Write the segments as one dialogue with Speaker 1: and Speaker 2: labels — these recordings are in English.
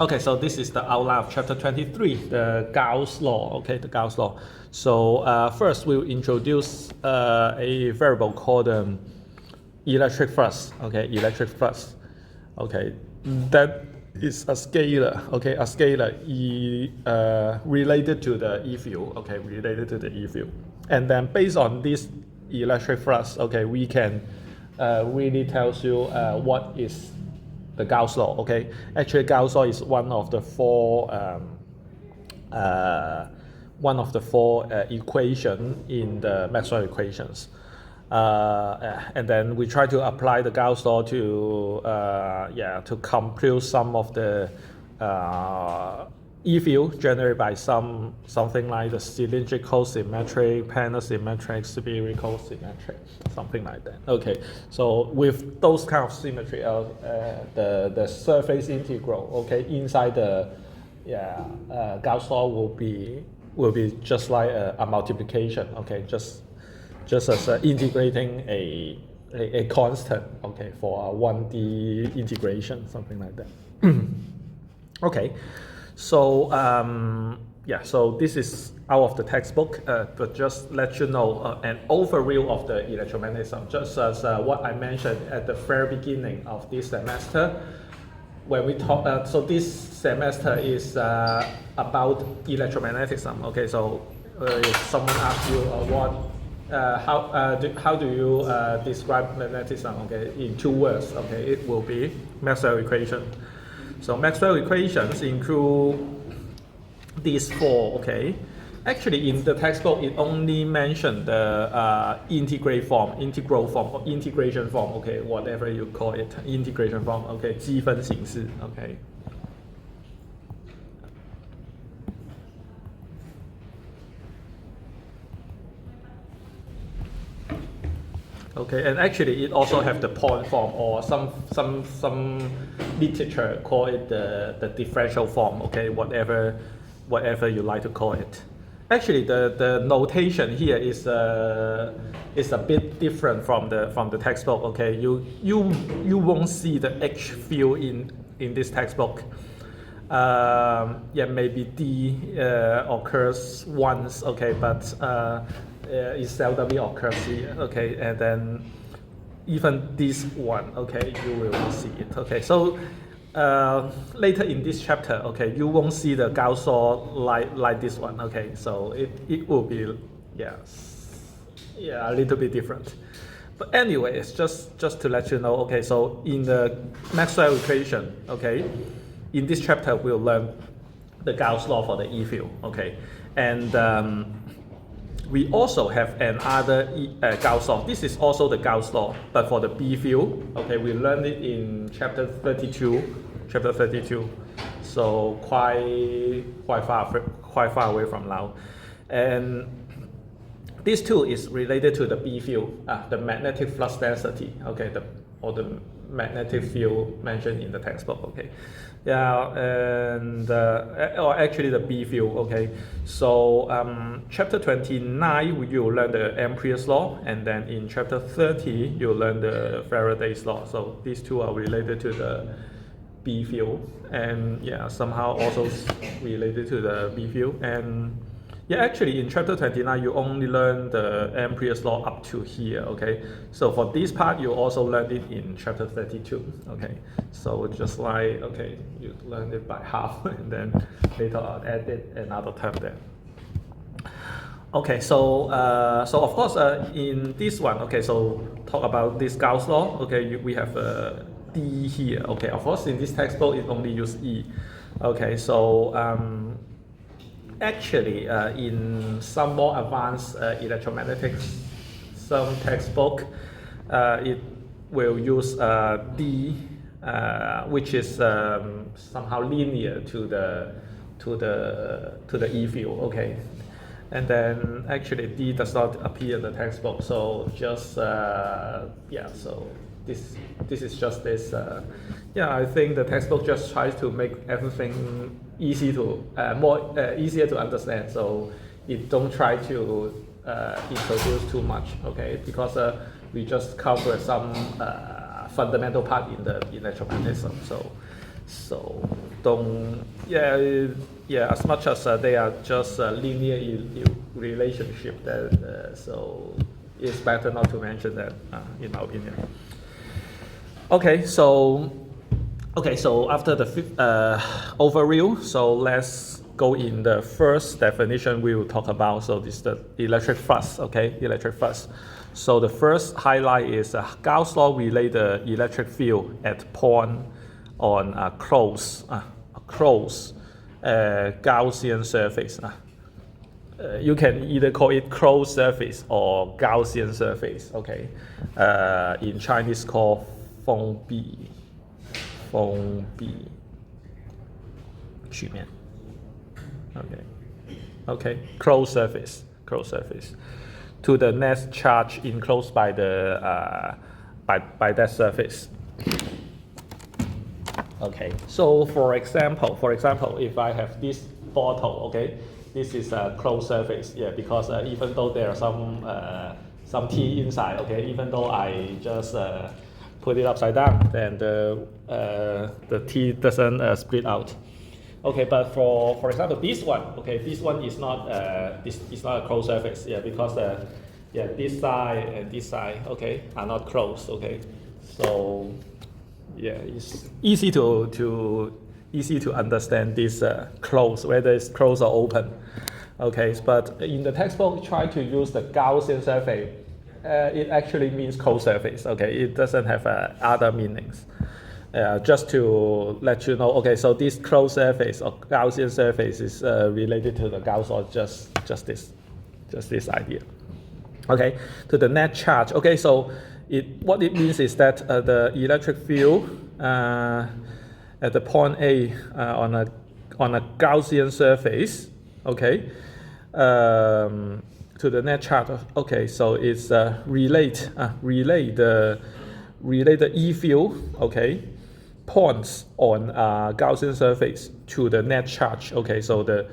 Speaker 1: Okay, so this is the outline of chapter 23, the Gauss law. Okay, the Gauss law. So first we'll introduce a variable called electric flux. Okay, electric flux. Okay, that is a scalar. Okay, a scalar related to the E field. Okay, related to the E field. And then based on this electric flux, okay, we can really tells you what is the Gauss law. Okay, actually Gauss law is one of the four equation in the Maxwell equations. And then we try to apply the Gauss law to to compute some of the E field generated by something like the cylindrical symmetric, planar symmetric, spherical symmetric, something like that. Okay, so with those kind of symmetry, the surface integral, okay, inside the Gauss law will be just like a multiplication. Okay, just as integrating a constant. Okay, for a 1D integration, something like that. Okay. So so this is out of the textbook, but just let you know an overview of the electromagnetism, just as what I mentioned at the very beginning of this semester. When we talk, so this semester is about electromagnetism. Okay, so if someone asks you how do you describe magnetism? Okay, in 2 words. Okay, it will be Maxwell equation. So Maxwell equations include these 4, okay? Actually, in the textbook, it only mentioned the integral form, or integration form, okay? Whatever you call it, integration form, okay? 积分形式, okay? Okay, and actually it also have the point form, or some literature call it the differential form. Okay, whatever you like to call it. Actually, the notation here is a bit different from the textbook. Okay, you won't see the H field in this textbook. Maybe D occurs once. Okay, but it seldomly occurs here. Okay, and then even this one, okay, you will not see it. Okay, so later in this chapter, okay, you won't see the Gauss law like this one. Okay, so it will be a little bit different. But anyway, it's just to let you know. Okay, so in the Maxwell equation, okay, in this chapter we'll learn the Gauss law for the E field. Okay, and we also have another Gauss law. This is also the Gauss law, but for the B field. Okay, we learned it in chapter 32. So quite far away from now, and this too is related to the B field, the magnetic flux density. Okay, the magnetic field mentioned in the textbook. Okay, and or actually the B field. Okay, so chapter 29 you'll learn the Ampere's law, and then in chapter 30 you'll learn the Faraday's law. So these two are related to the B field, and somehow also related to the B field. And actually in chapter 29 you only learn the Ampere's law up to here. Okay, so for this part you also learned it in chapter 32. Okay, so just like, okay, you learned it by half and then later on added another term there. Okay, so of course in this one, okay, so talk about this Gauss law. Okay, we have D here. Okay, of course in this textbook it only use E. Okay, so actually in some more advanced electromagnetics, some textbook it will use D, which is somehow linear to the E field. Okay, and then actually D does not appear in the textbook, so just so this is just this. I think the textbook just tries to make everything easier to understand, so it don't try to introduce too much. Okay, because we just cover some fundamental part in the electromagnetism. So don't, as much as they are just linear relationship, that so it's better not to mention that, in my opinion. Okay, so after the overview, so let's go in the first definition we will talk about. So this is the electric flux. Okay, electric flux. So the first highlight is Gauss law relate the electric field at point on a closed Gaussian surface. You can either call it closed surface or Gaussian surface. Okay, in Chinese called 封闭曲面. Okay, closed surface. To the net charge enclosed by the by that surface. Okay, so for example, if I have this bottle, okay, this is a closed surface, because even though there are some tea inside, okay, even though I just put it upside down, then the tea doesn't split out. Okay, but for example, this one, okay, this one is not this is not a closed surface, because this side and this side, okay, are not closed, okay, so it's easy to understand this closed, whether it's closed or open. Okay, but in the textbook, try to use the Gaussian surface. It actually means closed surface. Okay, it doesn't have other meanings. Just to let you know, okay, so this closed surface or Gaussian surface is related to the Gauss, or just this idea. Okay, to the net charge. Okay, so what it means is that the electric field at the point A on a Gaussian surface, okay, to the net charge. Okay, so it's relate the E field, okay, points on Gaussian surface to the net charge. Okay, so the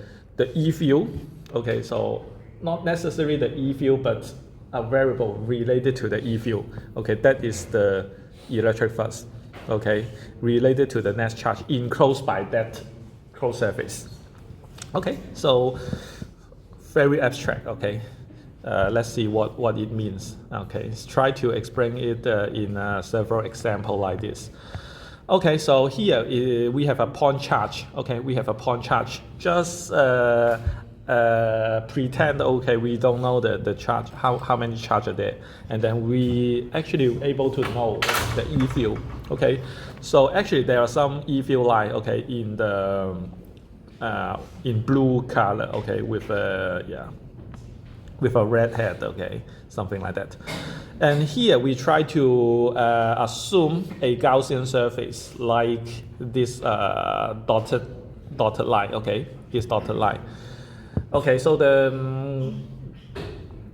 Speaker 1: E field, okay, so not necessarily the E field, but a variable related to the E field. Okay, that is the electric flux. Okay, related to the net charge enclosed by that closed surface. Okay, so very abstract. Okay, let's see what it means. Okay, let's try to explain it in several examples like this. Okay, so here we have a point charge. Okay, we have a point charge. Just pretend, okay, we don't know the charge, how many charge are there, and then we actually able to know the E field. Okay, so actually there are some E field line, okay, in the in blue color, okay, with a red head, okay, something like that. And here we try to assume a Gaussian surface like this dotted line, okay, this dotted line. Okay, so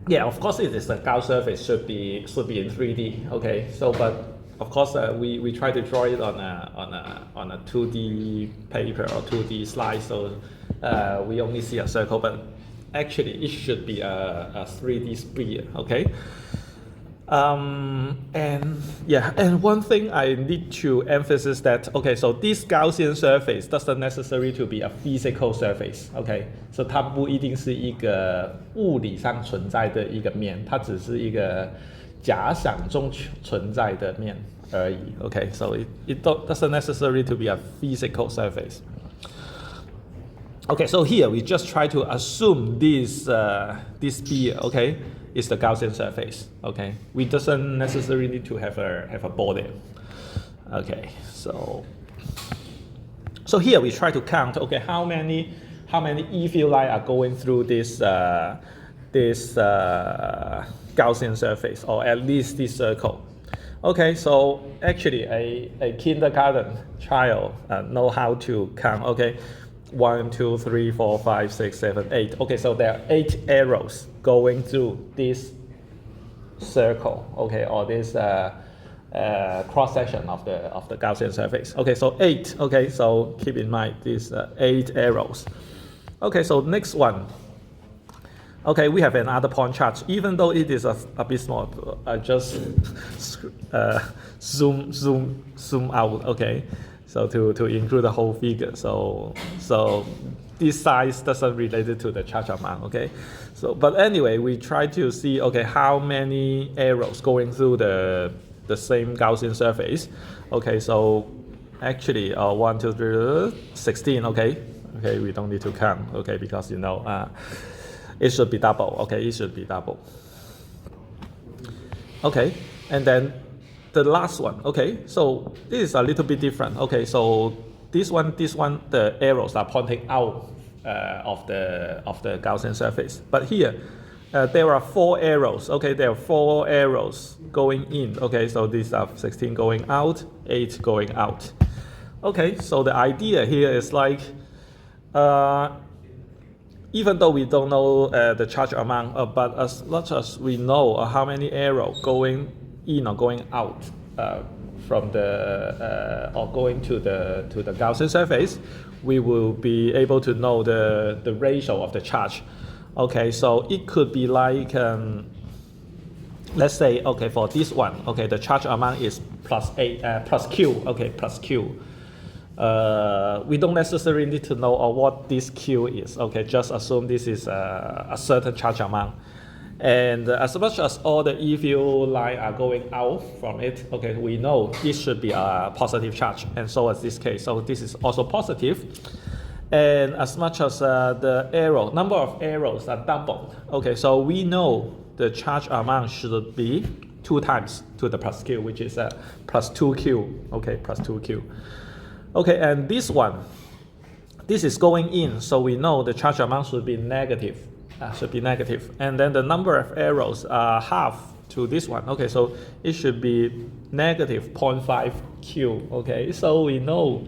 Speaker 1: of course it is a Gauss surface, should be in 3D. Okay, so but of course we try to draw it on a 2D paper or 2D slide, so we only see a circle, but actually it should be a 3D sphere. Okay. And one thing I need to emphasize that, okay, so this Gaussian surface doesn't necessarily to be a physical surface, okay, so 它不一定是一个物理上存在的一个面，它只是一个假想中存在的面而已 okay, so it doesn't necessarily to be a physical surface. Okay, so here we just try to assume this sphere, okay, is the Gaussian surface. Okay, we doesn't necessarily need to have a ball there. Okay, so here we try to count. Okay, how many E field lines are going through this Gaussian surface, or at least this circle. Okay, so actually a kindergarten child know how to count. Okay. 1, 2, 3, 4, 5, 6, 7, 8. Okay, so there are 8 arrows going through this circle, okay, or this cross section of the Gaussian surface. Okay, so 8. Okay, so keep in mind these 8 arrows. Okay, so next one. Okay, we have another point charge. Even though it is a bit small, I just zoom out. Okay. So to include the whole figure. So this size doesn't relate to the charge amount, okay? So, but anyway, we try to see, okay, how many arrows going through the same Gaussian surface. Okay, so actually 1, 2, 3, 16, okay? Okay, we don't need to count, okay, because it should be double, okay, it should be double. Okay, and then the last one, okay, so this is a little bit different, okay, so this one, the arrows are pointing out of the Gaussian surface, but here there are 4 arrows, okay, there are 4 arrows going in, okay, so these are 16 going out, 8 going out. Okay, so the idea here is like, even though we don't know the charge amount, but as much as we know how many arrows going in or going out from the or going to the Gaussian surface, we will be able to know the ratio of the charge. Okay, so it could be like, let's say, okay, for this one, okay, the charge amount is plus Q, okay, plus Q. We don't necessarily need to know what this Q is, okay, just assume this is a certain charge amount. And as much as all the E field lines are going out from it, okay, we know this should be a positive charge, and so as this case, so this is also positive. And as much as the number of arrows are doubled, okay, so we know the charge amount should be 2 times to the plus Q, which is plus 2Q, okay, plus 2Q. Okay, and this one, this is going in, so we know the charge amount should be negative, and then the number of arrows are half to this one, okay, so it should be negative 0.5 Q, okay, so we know,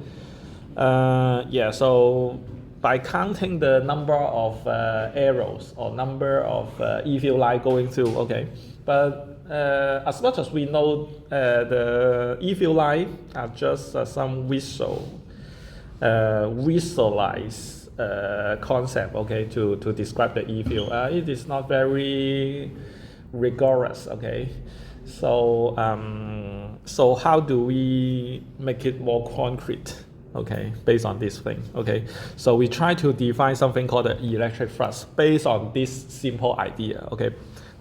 Speaker 1: so by counting the number of arrows or number of E field line going through, okay, but as much as we know the E field line are just some visualized concept, okay, to describe the E field. It is not very rigorous, okay. So so how do we make it more concrete? Okay, based on this thing, okay. So we try to define something called the electric flux based on this simple idea, okay.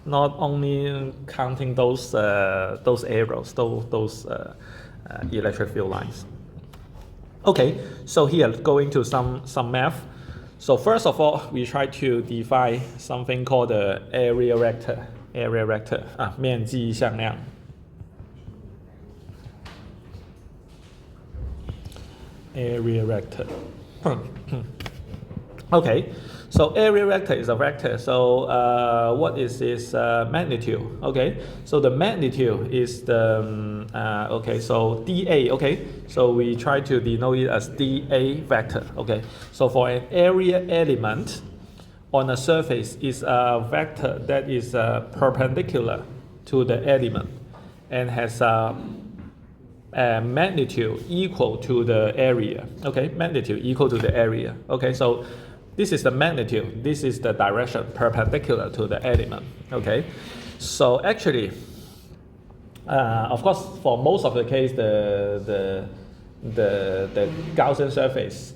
Speaker 1: Not only counting those arrows, those electric field lines. Okay, so here going to some math. So first of all, we try to define something called the area vector. 面积向量。Area vector. Okay, so area vector is a vector. So what is its magnitude? Okay, so the magnitude is the okay. So dA. Okay, so we try to denote it as dA vector. Okay, so for an area element on a surface is a vector that is perpendicular to the element and has a magnitude equal to the area. Okay, magnitude equal to the area. Okay, so this is the magnitude, this is the direction perpendicular to the element. Okay, so actually, of course, for most of the case, the Gaussian surface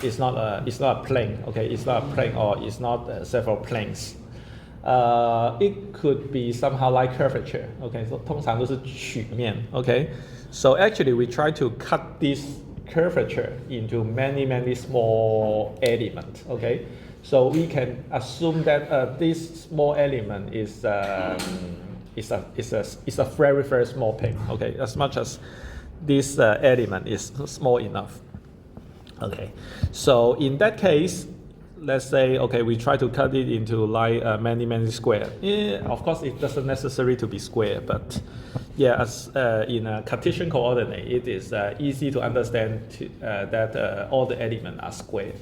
Speaker 1: is not a plane. Okay, it's not a plane or it's not several planes. It could be somehow like curvature. Okay, so 通常都是曲面. Okay, so actually we try to cut this curvature into many small elements. Okay, so we can assume that this small element is a very small plane. Okay, as much as this element is small enough. Okay, so in that case, let's say, okay, we try to cut it into like many square. Of course, it doesn't necessarily to be square, but yeah, as in a Cartesian coordinate, it is easy to understand that all the elements are square.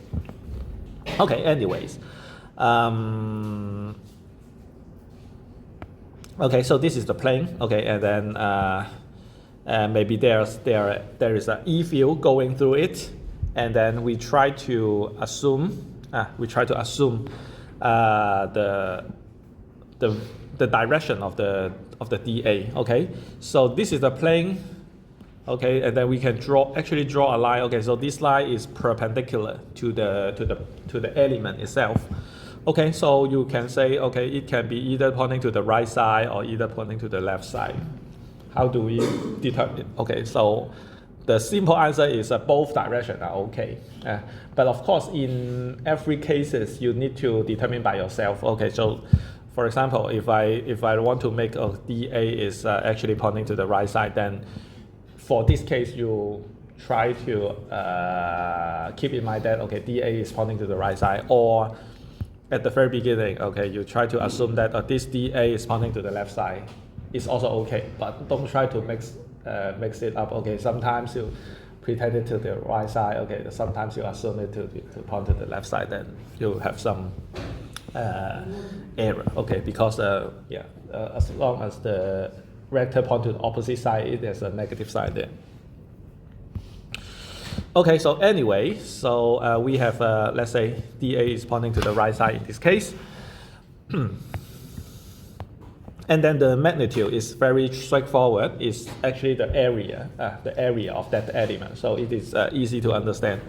Speaker 1: Okay, anyways. Okay, so this is the plane. Okay, and then maybe there is an E field going through it, and then we try to assume the direction of the dA. Okay, so this is the plane, Okay, and then we can actually draw a line. Okay, so this line is perpendicular to the element itself. Okay, so you can say, okay, it can be either pointing to the right side or either pointing to the left side. How do we determine? Okay, so the simple answer is both directions are okay. But of course, in every cases, you need to determine by yourself. Okay, so for example, if I want to make a dA is actually pointing to the right side, then for this case, you try to keep in mind that, okay, dA is pointing to the right side, or at the very beginning, okay, you try to assume that this dA is pointing to the left side. It's also okay, but don't try to mix it up. Okay, sometimes you pretend it to the right side. Okay, sometimes you assume it to point to the left side. Then you have some error. Okay, because as long as the vector point to the opposite side, there's a negative sign there. Okay, so anyway, so we have, let's say, dA is pointing to the right side in this case. And then the magnitude is very straightforward. It's actually the area of that element. So it is easy to understand.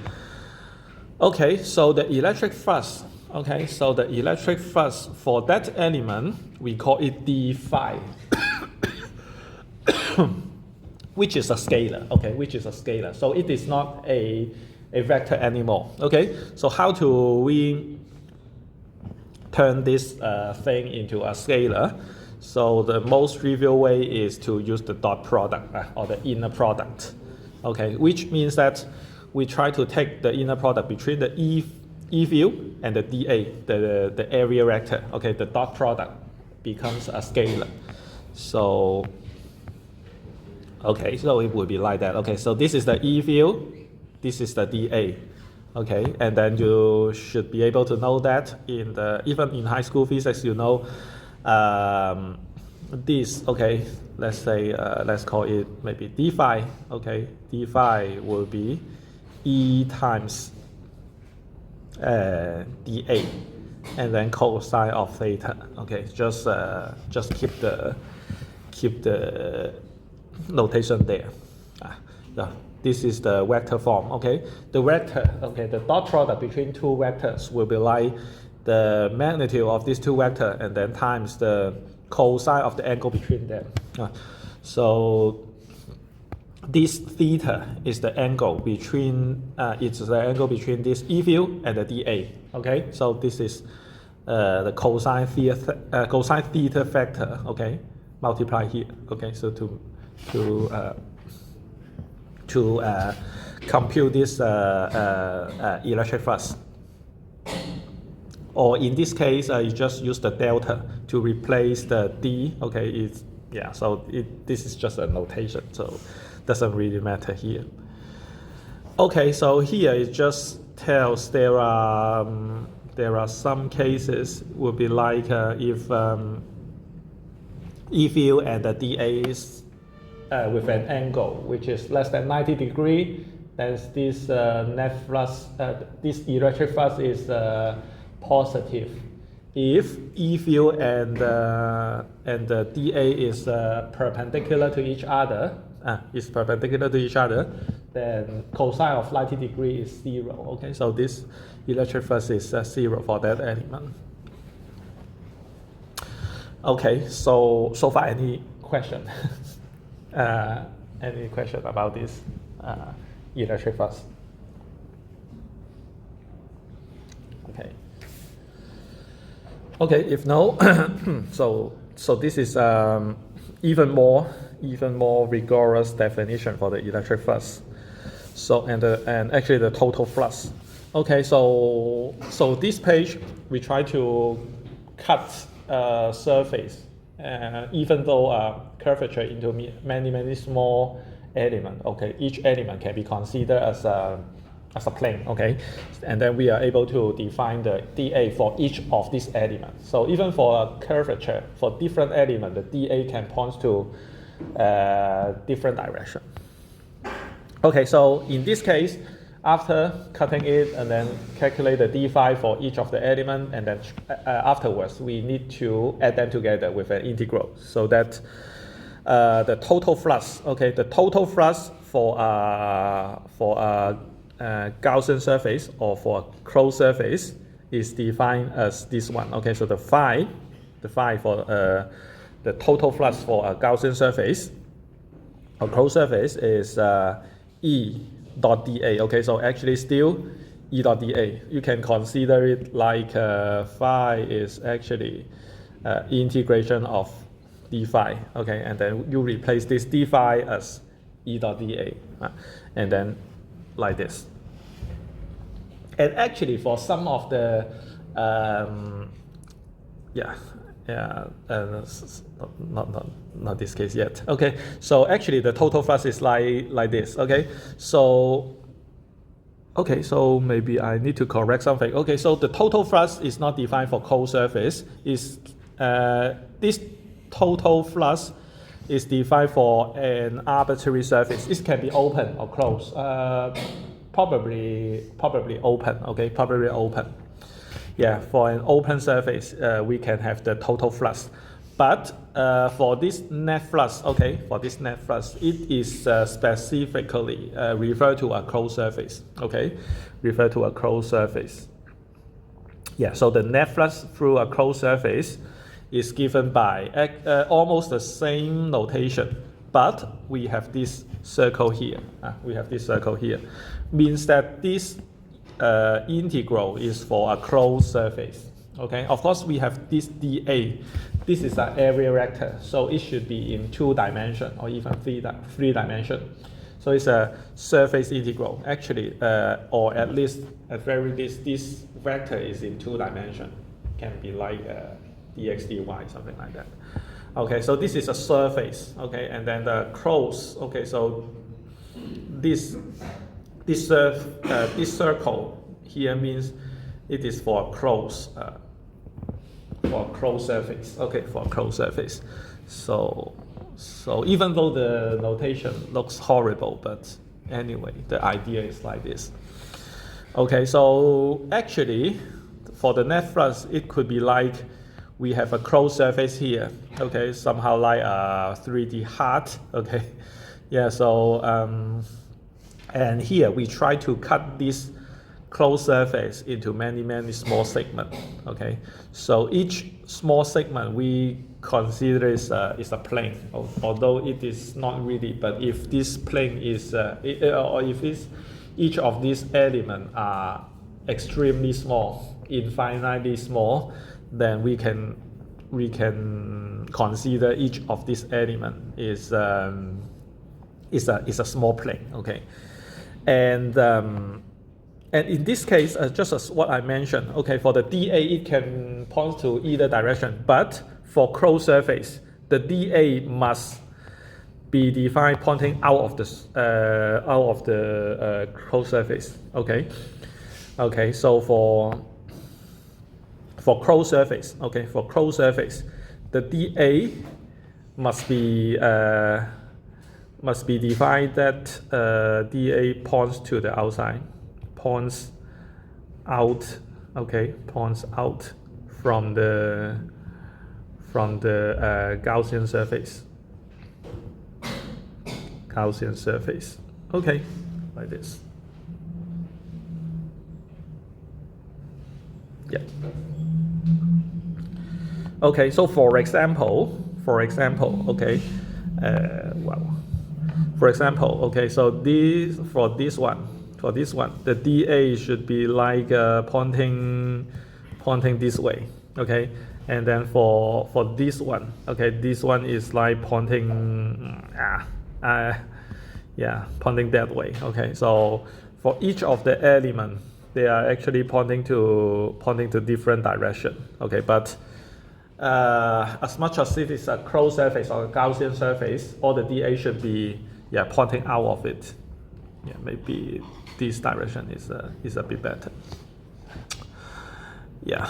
Speaker 1: Okay, so the electric flux. Okay, so the electric flux for that element, we call it d phi. Which is a scalar, okay, which is a scalar. So it is not a vector anymore, okay? So how do we turn this thing into a scalar? So the most trivial way is to use the dot product or the inner product, okay? Which means that we try to take the inner product between the E field and the dA, the area vector, okay? The dot product becomes a scalar. So okay, so it would be like that. Okay, so this is the E field, this is the dA. Okay, and then you should be able to know that even in high school physics, you know this. Okay, let's say let's call it maybe d phi. Okay, d phi will be E times dA, and then cosine of theta. Okay, just keep the notation there. This is the vector form. Okay, the vector. Okay, the dot product between two vectors will be like the magnitude of these two vectors and then times the cosine of the angle between them. So this theta is the angle between this E field and the dA. Okay, so this is the cosine theta factor. Okay, multiply here. Okay, so to compute this electric flux. Or in this case, you just use the delta to replace the d. Okay, this is just a notation, so doesn't really matter here. Okay, so here it just tells there are some cases would be like if E field and the dA is with an angle which is less than 90 degrees, then this net flux, this electric flux is positive. If E field and the dA is perpendicular to each other, then cosine of 90 degrees is 0. Okay, so this electric flux is 0 for that element. Okay, so far any question? Any question about this electric flux? Okay, if no, so this is even more rigorous definition for the electric flux. So and actually the total flux. Okay, so this page we try to cut surface, even though curvature into many small elements. Okay, each element can be considered as a plane. Okay, and then we are able to define the dA for each of these elements. So even for a curvature for different elements, the dA can point to different direction. Okay, so in this case, after cutting it and then calculate the d phi for each of the elements, and then afterwards we need to add them together with an integral, so that the total flux, okay, the total flux for a Gaussian surface or for a closed surface is defined as this one. Okay, so the phi for the total flux for a Gaussian surface or closed surface is E dot dA. Okay, so actually still E dot dA. You can consider it like phi is actually integration of d phi. Okay, and then you replace this d phi as E dot dA, and then like this. And actually, for some of the not this case yet. Okay, so actually the total flux is like this. Okay, so maybe I need to correct something. Okay, so the total flux is not defined for closed surface. Is this total flux is defined for an arbitrary surface. It can be open or closed. Probably open. Okay, probably open. Yeah, for an open surface, we can have the total flux. But for this net flux, okay, for this net flux, it is specifically referred to a closed surface. Okay, refer to a closed surface. Yeah, so the net flux through a closed surface is given by almost the same notation, but we have this circle here. We have this circle here, means that this integral is for a closed surface. Okay, of course we have this dA. This is an area vector, so it should be in 2 dimensions or even 3 dimensions. So it's a surface integral, actually, or at least at very least this vector is in 2 dimensions. Can be like dx dy, something like that. Okay, so this is a surface. Okay, and then the closed. Okay, so this circle here means it is for a closed surface. Okay, for a closed surface. So even though the notation looks horrible, but anyway, the idea is like this. Okay, so actually, for the net flux, it could be like we have a closed surface here. Okay, somehow like a 3D heart. Okay, yeah. So and here we try to cut this closed surface into many small segments. Okay, so each small segment we consider is a plane, although it is not really. But if this plane is or if each of these elements are extremely small, infinitely small, then we can consider each of these elements is a small plane. Okay, and in this case, just as what I mentioned, okay, for the dA it can point to either direction, but for closed surface, the dA must be defined pointing out of the closed surface. Okay, so for closed surface, okay, for closed surface, the dA must be defined that dA points to the outside, points out. Okay, points out from the Gaussian surface. Gaussian surface. Okay, like this. Yeah. Okay, so for example, okay, for example, okay, so for this one, the dA should be like pointing this way. Okay, and then for this one, okay, this one is like pointing pointing that way. Okay, so for each of the elements, they are actually pointing to different direction. Okay, but as much as it is a closed surface or a Gaussian surface, all the dA should be pointing out of it. Yeah, maybe this direction is a bit better. Yeah.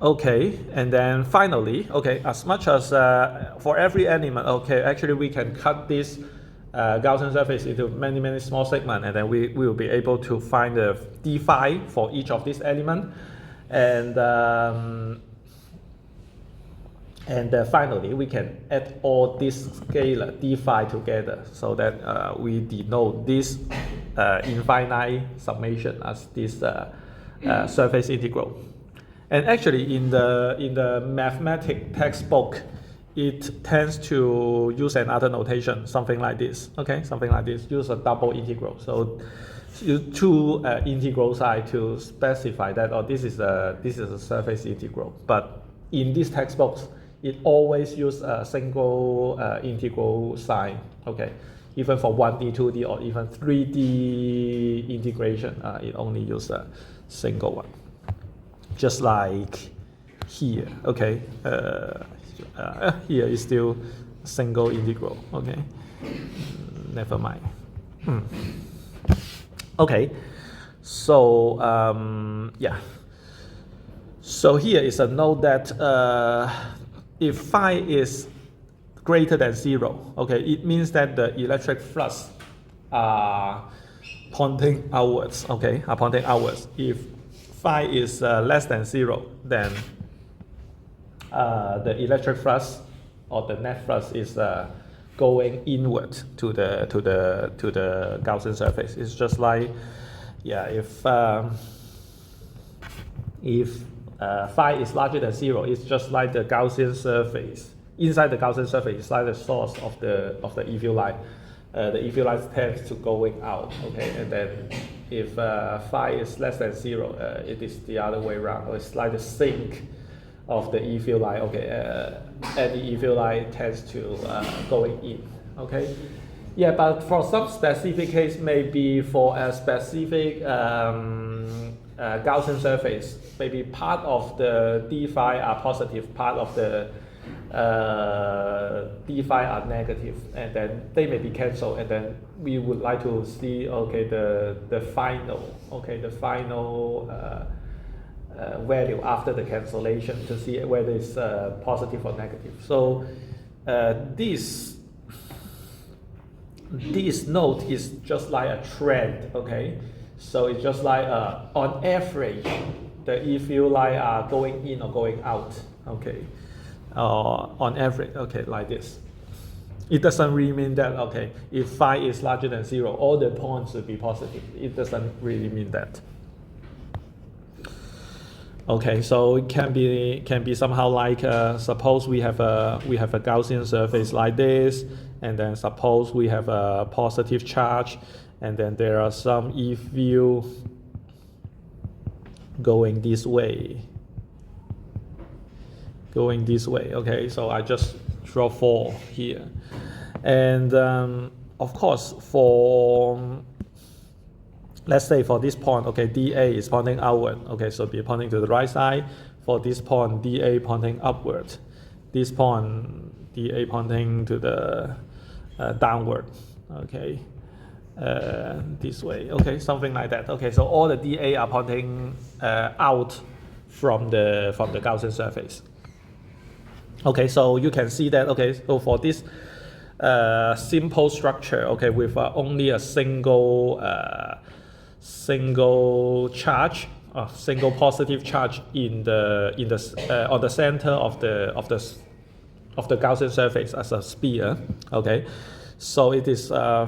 Speaker 1: Okay, and then finally, okay, as much as for every element, okay, actually we can cut this Gaussian surface into many small segments, and then we will be able to find the d phi for each of these elements. And And finally, we can add all this scalar d phi together so that we denote this infinite summation as this surface integral. And actually, in the mathematics textbook, it tends to use another notation, something like this. Okay, something like this. Use a double integral. So use two integral side to specify that, oh, this is a surface integral. But in these textbooks, it always use a single integral sign. Okay, even for 1D, 2D, or even 3D integration, it only use a single one. Just like here, okay. Here is still single integral. Okay, never mind. Okay, so yeah. So here is a note that if phi is greater than 0, okay, it means that the electric flux are pointing outwards. Okay, are pointing outwards. If phi is less than 0, then the electric flux or the net flux is going inward to the Gaussian surface. It's just like, yeah, if phi is larger than 0, it's just like the Gaussian surface. Inside the Gaussian surface, it's like the source of the E field line. The E field line tends to going out. Okay, and then if phi is less than 0, it is the other way around. It's like the sink of the E field line. Okay, and the E field line tends to going in. Okay, yeah, but for some specific case, maybe for a specific Gaussian surface, maybe part of the d phi are positive, part of the d phi are negative, and then they may be cancelled, and then we would like to see, okay, the final value after the cancellation to see whether it's positive or negative. So this note is just like a trend. Okay, so it's just like on average the E field line are going in or going out. Okay, on average. Okay, like this. It doesn't really mean that, okay, if phi is larger than 0, all the points will be positive. It doesn't really mean that. Okay, so it can be somehow like suppose we have a Gaussian surface like this, and then suppose we have a positive charge, and then there are some E field going this way. Okay, so I just draw 4 here, and of course for, let's say for this point, okay, dA is pointing outward. Okay, so be pointing to the right side. For this point, dA pointing upward. This point, dA pointing to the downward. Okay, this way. Okay, something like that. Okay, so all the dA are pointing out from the Gaussian surface. Okay, so you can see that. Okay, so for this simple structure, okay, with only a single charge, single positive charge on the center of the Gaussian surface as a sphere. Okay, so it is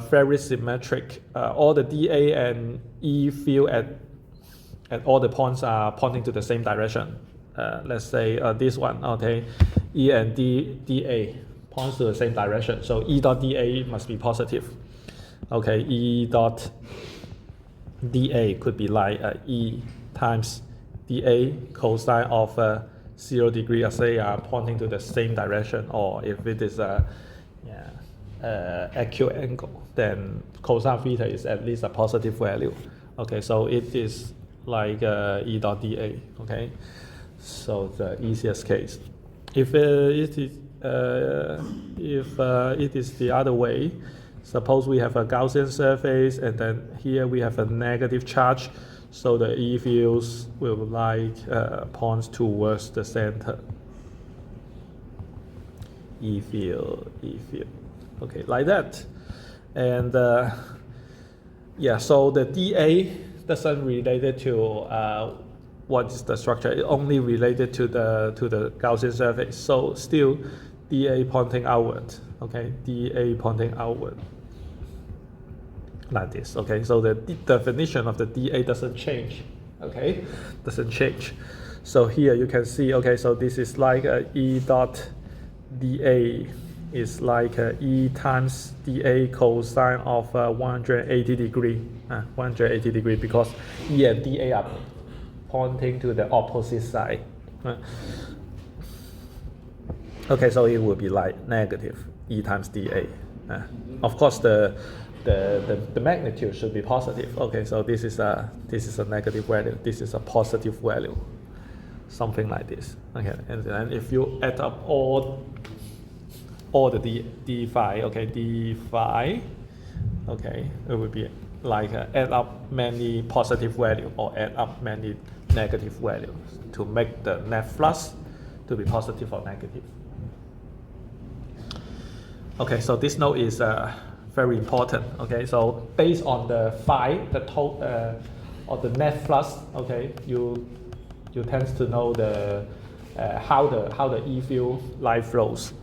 Speaker 1: very symmetric. All the dA and E field at all the points are pointing to the same direction. Let's say this one. Okay, E and dA points to the same direction. So E dot dA must be positive. Okay, E dot dA could be like E times dA cosine of 0 degree, as they are pointing to the same direction, or if it is a acute angle, then cosine theta is at least a positive value. Okay, so it is like E dot dA. Okay, so the easiest case. If it is the other way, suppose we have a Gaussian surface, and then here we have a negative charge, so the E fields will like points towards the center. E field. Okay, like that. And yeah, so the dA doesn't relate to what is the structure. It only related to the Gaussian surface. So still dA pointing outward. Okay, dA pointing outward. Like this. Okay, so the definition of the dA doesn't change. Okay, doesn't change. So here you can see. Okay, so this is like E dot dA is like E times dA cosine of 180 degree. 180 degree because E and dA are pointing to the opposite side. Okay, so it will be like negative E times dA. Of course, the magnitude should be positive. Okay, so this is a negative value. This is a positive value, something like this. Okay, and then if you add up all the d phi, okay, d phi, okay, it will be like add up many positive value or add up many negative values to make the net flux to be positive or negative. Okay, so this note is very important. Okay, so based on the phi, the total or the net flux, okay, you tend to know the how the E field line flows.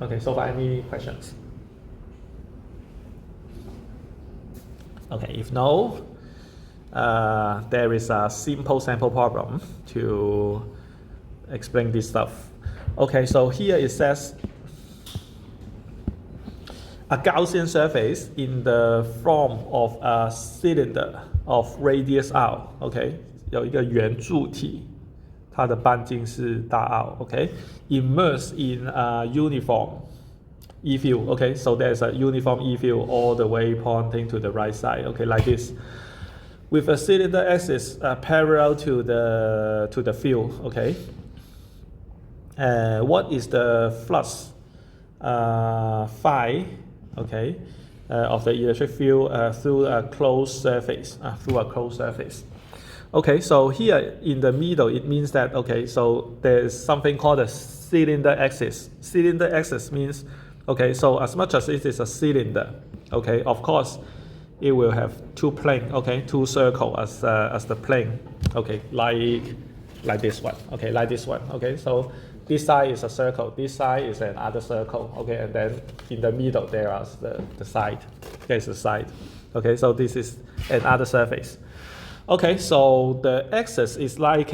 Speaker 1: Okay, so far any questions? Okay, if no, there is a simple sample problem to explain this stuff. Okay, so here it says a Gaussian surface in the form of a cylinder of radius r. Okay, 有一个圆柱体，它的半径是大 r. Okay, immersed in a uniform E field. Okay, so there's a uniform E field all the way pointing to the right side. Okay, like this, with a cylinder axis parallel to the field. Okay, what is the flux phi? Okay, of the electric field through a closed surface. Okay, so here in the middle, it means that, okay, so there's something called a cylinder axis. Cylinder axis means, okay, so as much as it is a cylinder, okay, of course, it will have two planes, okay, two circles as the plane, okay, like this one, okay, like this one, okay, so this side is a circle, this side is another circle, okay, and then in the middle there is the side, there's the side, okay, so this is another surface. Okay, so the axis is like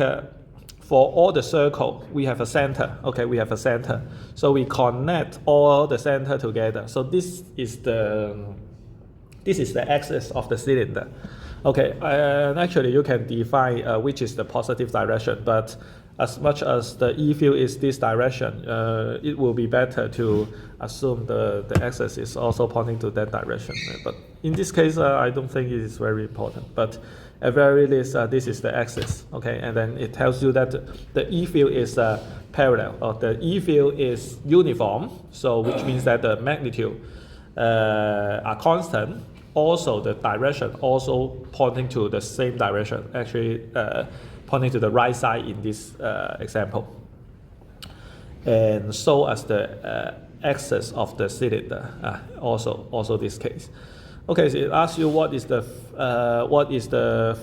Speaker 1: for all the circle, we have a center. Okay, we have a center. So we connect all the center together. So this is the axis of the cylinder. Okay, and actually you can define which is the positive direction, but as much as the E field is this direction, it will be better to assume the axis is also pointing to that direction. But in this case, I don't think it is very important. But at very least, this is the axis. Okay, and then it tells you that the E field is parallel, or the E field is uniform. So which means that the magnitude are constant. Also, the direction also pointing to the same direction. Actually, pointing to the right side in this example. And so as the axis of the cylinder, also this case. Okay, so it asks you what is the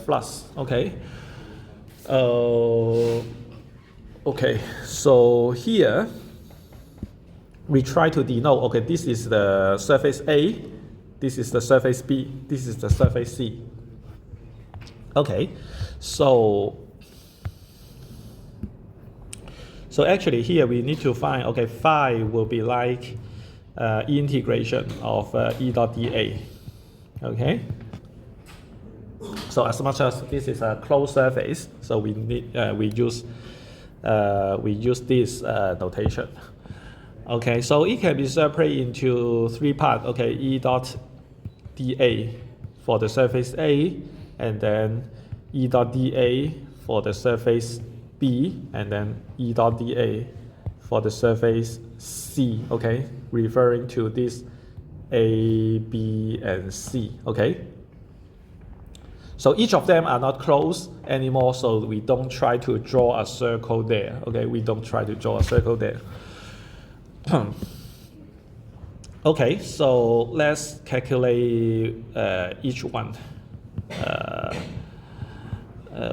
Speaker 1: flux. Okay. Okay, so here we try to denote. Okay, this is the surface A, this is the surface B, this is the surface C. Okay, so actually here we need to find. Okay, phi will be like integration of E dot dA. Okay, so as much as this is a closed surface, so we need we use this notation. Okay, so it can be separated into three parts. Okay, E dot dA for the surface A, and then E dot dA for the surface B, and then E dot dA for the surface C. Okay, referring to this A, B, and C. Okay, so each of them are not closed anymore, so we don't try to draw a circle there. Okay, we don't try to draw a circle there. Okay, so let's calculate each one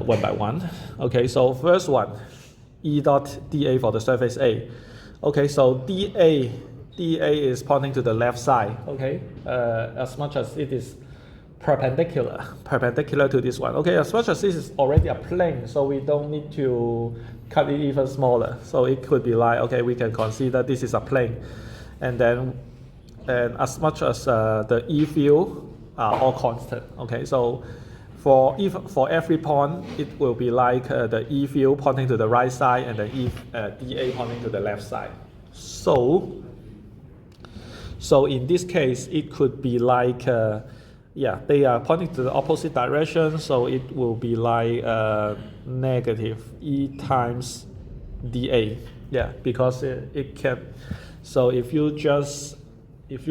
Speaker 1: one by one. Okay, so first one, E dot dA for the surface A. Okay, so dA is pointing to the left side. Okay, as much as it is perpendicular to this one. Okay, as much as this is already a plane, so we don't need to cut it even smaller. So it could be like, okay, we can consider this is a plane, and then and as much as the E field are all constant. Okay, so for every point, it will be like the E field pointing to the right side and the dA pointing to the left side. So in this case, it could be like they are pointing to the opposite direction, so it will be like negative E times dA. Yeah, because it can. So if you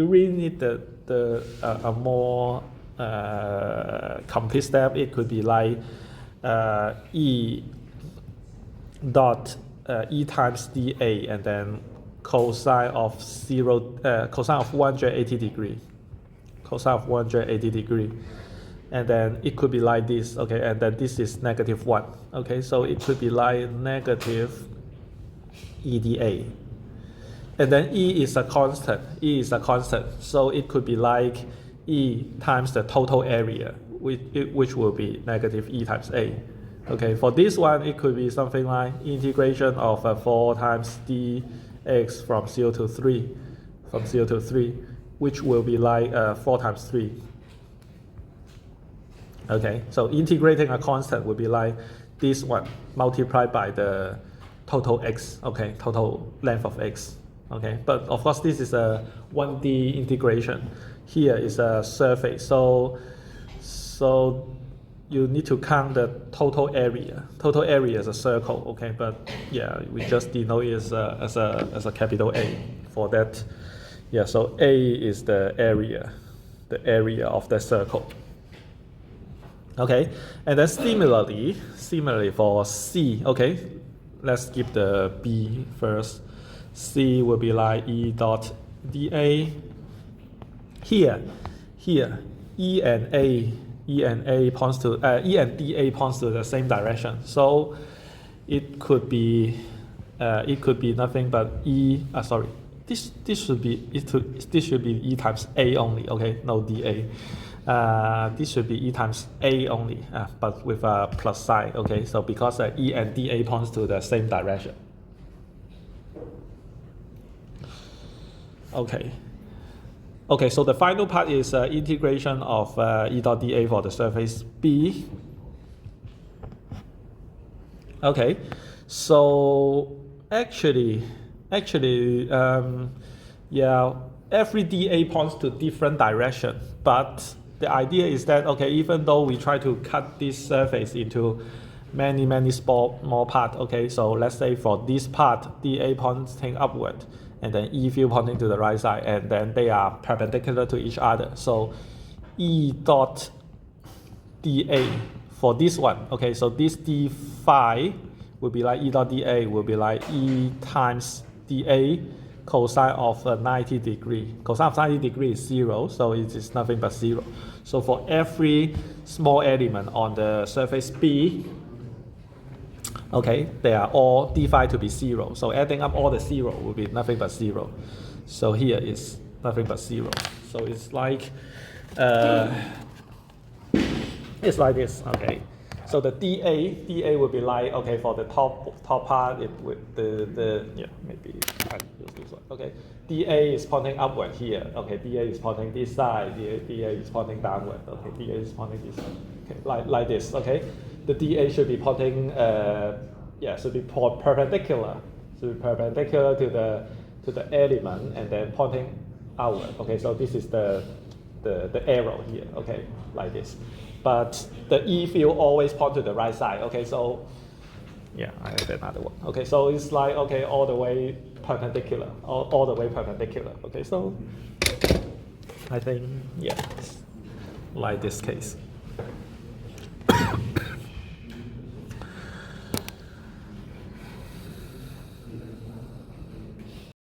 Speaker 1: really need a more complete step, it could be like E dot E times dA and then cosine of 180 degree. Cosine of 180 degree, and then it could be like this. Okay, and then this is negative 1. Okay, so it could be like negative EDA, and then E is a constant. So it could be like E times the total area, which will be negative E times A. Okay, for this one, it could be something like integration of 4 times dx from 0 to 3, which will be like 4 times 3. Okay, so integrating a constant would be like this one multiplied by the total x, okay, total length of x. Okay, but of course this is a 1D integration. Here is a surface, so you need to count the total area. Total area is a circle, okay, but yeah, we just denote it as a capital A for that. Yeah, so A is the area of the circle. Okay, and then similarly for C, okay, let's skip the B first. C will be like E dot dA. Here, E and dA points to the same direction. So it could be nothing but This should be E times A only. Okay, no dA. This should be E times A only, but with a plus sign. Okay, so because E and dA points to the same direction. Okay, so the final part is integration of E dot dA for the surface B. Okay, so actually, every dA points to different direction, but the idea is that, okay, even though we try to cut this surface into many small parts, okay, so let's say for this part, dA pointing upward, and then E field pointing to the right side, and then they are perpendicular to each other. So E dot dA for this one, okay, so this d phi will be like E dot dA will be like E times dA cosine of 90 degree. Cosine of 90 degree is 0, so it is nothing but 0. So for every small element on the surface B, okay, they are all d phi to be 0. So adding up all the 0 will be nothing but 0. So here is nothing but 0. So it's like this. Okay. So the dA will be like, okay, for the top part, it with maybe I use this one. Okay, dA is pointing upward here. Okay, dA is pointing this side. dA is pointing downward. Okay, dA is pointing this side. Okay, like this. Okay, the dA should be pointing should be perpendicular. Should be perpendicular to the element and then pointing outward. Okay, so this is the arrow here. Okay, like this. But the E field always point to the right side. Okay, so yeah, I have another one. Okay, so it's like, okay, all the way perpendicular, all the way perpendicular. Okay, so I think, yeah, it's like this case.